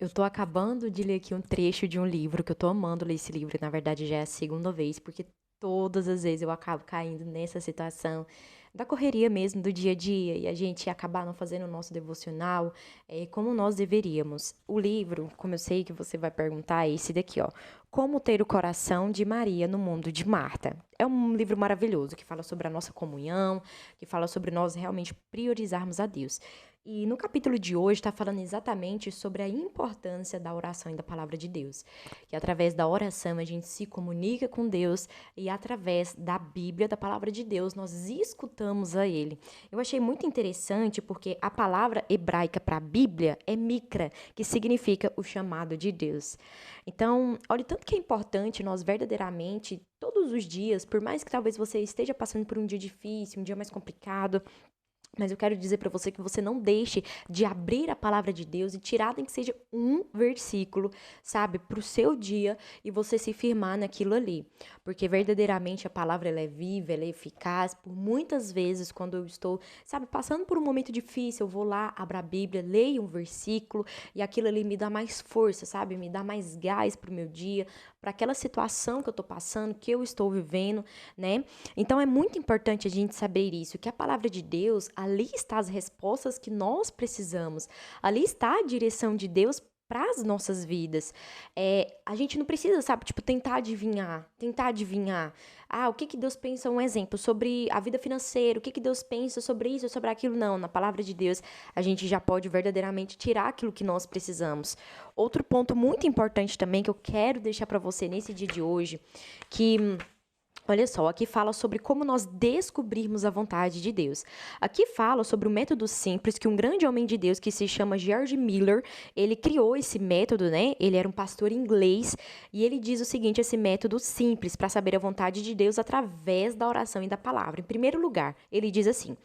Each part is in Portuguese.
Eu tô acabando de ler aqui um trecho de um livro, que eu tô amando ler esse livro, na verdade já é a segunda vez, porque todas as vezes eu acabo caindo nessa situação da correria mesmo, do dia a dia, e a gente acabar não fazendo o nosso devocional como nós deveríamos. O livro, como eu sei que você vai perguntar, é esse daqui, ó. Como ter o coração de Maria no mundo de Marta. É um livro maravilhoso que fala sobre a nossa comunhão, que fala sobre nós realmente priorizarmos a Deus. E no capítulo de hoje está falando exatamente sobre a importância da oração e da palavra de Deus. Que através da oração a gente se comunica com Deus e através da Bíblia, da palavra de Deus, nós escutamos a Ele. Eu achei muito interessante porque a palavra hebraica para Bíblia é mikra, que significa o chamado de Deus. Então, olha o tanto que é importante nós verdadeiramente, todos os dias, por mais que talvez você esteja passando por um dia difícil, um dia mais complicado, mas eu quero dizer para você que você não deixe de abrir a palavra de Deus e tirar nem que seja um versículo, sabe, para o seu dia e você se firmar naquilo ali. Porque verdadeiramente a palavra ela é viva, ela é eficaz. Por muitas vezes, quando eu estou, sabe, passando por um momento difícil, eu vou lá, abro a Bíblia, leio um versículo e aquilo ali me dá mais força, sabe, me dá mais gás para o meu dia, para aquela situação que eu estou passando, que eu estou vivendo, né? Então é muito importante a gente saber isso, que a palavra de Deus, ali está as respostas que nós precisamos. Ali está a direção de Deus para as nossas vidas. A gente não precisa, sabe, tipo, tentar adivinhar. Ah, o que que Deus pensa, um exemplo, sobre a vida financeira, o que que Deus pensa sobre isso, sobre aquilo. Não, na palavra de Deus, a gente já pode verdadeiramente tirar aquilo que nós precisamos. Outro ponto muito importante também que eu quero deixar para você nesse dia de hoje, que olha só, aqui fala sobre como nós descobrirmos a vontade de Deus. Aqui fala sobre o método simples que um grande homem de Deus que se chama George Miller, ele criou esse método, né? Ele era um pastor inglês e ele diz o seguinte, esse método simples para saber a vontade de Deus através da oração e da palavra. Em primeiro lugar, ele diz assim: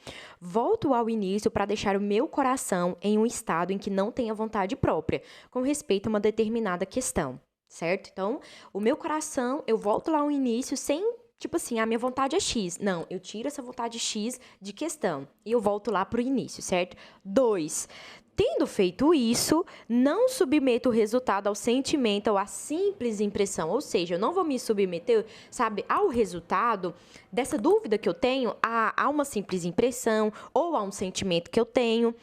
volto ao início para deixar o meu coração em um estado em que não tenha vontade própria, com respeito a uma determinada questão. Certo? Então, o meu coração, eu volto lá ao início sem, tipo assim, a minha vontade é X. Não, eu tiro essa vontade X de questão e eu volto lá pro início, certo? 2. Tendo feito isso, não submeto o resultado ao sentimento ou à simples impressão. Ou seja, eu não vou me submeter, sabe, ao resultado dessa dúvida que eu tenho, a uma simples impressão ou a um sentimento que eu tenho.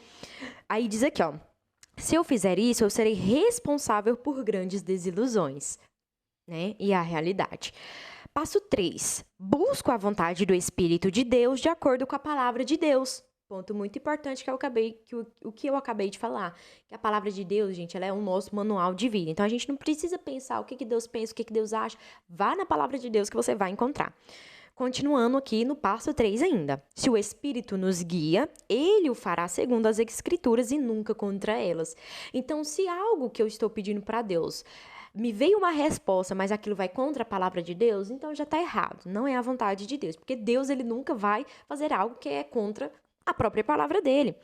Aí diz aqui, ó. Se eu fizer isso, eu serei responsável por grandes desilusões, né? E a realidade. Passo 3. Busco a vontade do Espírito de Deus de acordo com a palavra de Deus. Ponto muito importante que o que eu acabei de falar. Que a palavra de Deus, gente, ela é o nosso manual de vida. Então, a gente não precisa pensar o que que Deus pensa, o que que Deus acha. Vá na palavra de Deus que você vai encontrar. Continuando aqui no passo 3 ainda. Se o Espírito nos guia, ele o fará segundo as Escrituras e nunca contra elas. Então, se algo que eu estou pedindo para Deus me veio uma resposta, mas aquilo vai contra a palavra de Deus, então já está errado. Não é a vontade de Deus, porque Deus ele nunca vai fazer algo que é contra a própria palavra dele.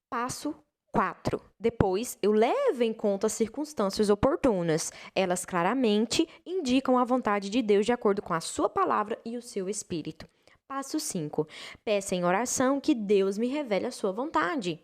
Passo 4. Depois, eu levo em conta as circunstâncias oportunas. Elas claramente indicam a vontade de Deus de acordo com a sua palavra e o seu espírito. Passo 5. Peça em oração que Deus me revele a sua vontade.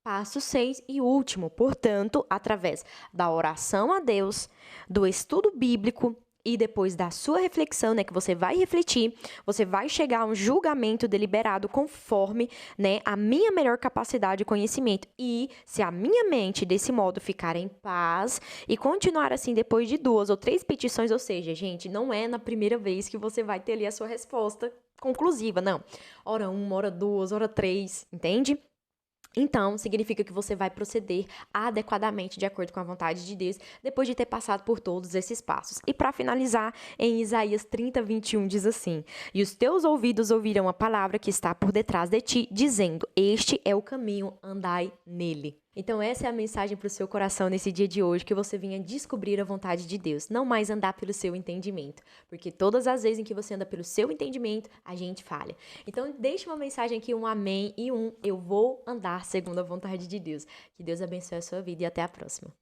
Passo 6 e último, portanto, através da oração a Deus, do estudo bíblico e depois da sua reflexão, né, que você vai refletir, você vai chegar a um julgamento deliberado conforme, né, a minha melhor capacidade e conhecimento. E se a minha mente desse modo ficar em paz e continuar assim depois de 2 ou 3 petições, ou seja, gente, não é na primeira vez que você vai ter ali a sua resposta conclusiva, não. Ora 1, ora 2, ora 3, entende? Então, significa que você vai proceder adequadamente de acordo com a vontade de Deus, depois de ter passado por todos esses passos. E para finalizar, em Isaías 30:21 diz assim: E os teus ouvidos ouvirão a palavra que está por detrás de ti, dizendo: Este é o caminho, andai nele. Então, essa é a mensagem para o seu coração nesse dia de hoje, que você venha descobrir a vontade de Deus, não mais andar pelo seu entendimento, porque todas as vezes em que você anda pelo seu entendimento, a gente falha. Então, deixe uma mensagem aqui, um amém e um eu vou andar segundo a vontade de Deus. Que Deus abençoe a sua vida e até a próxima.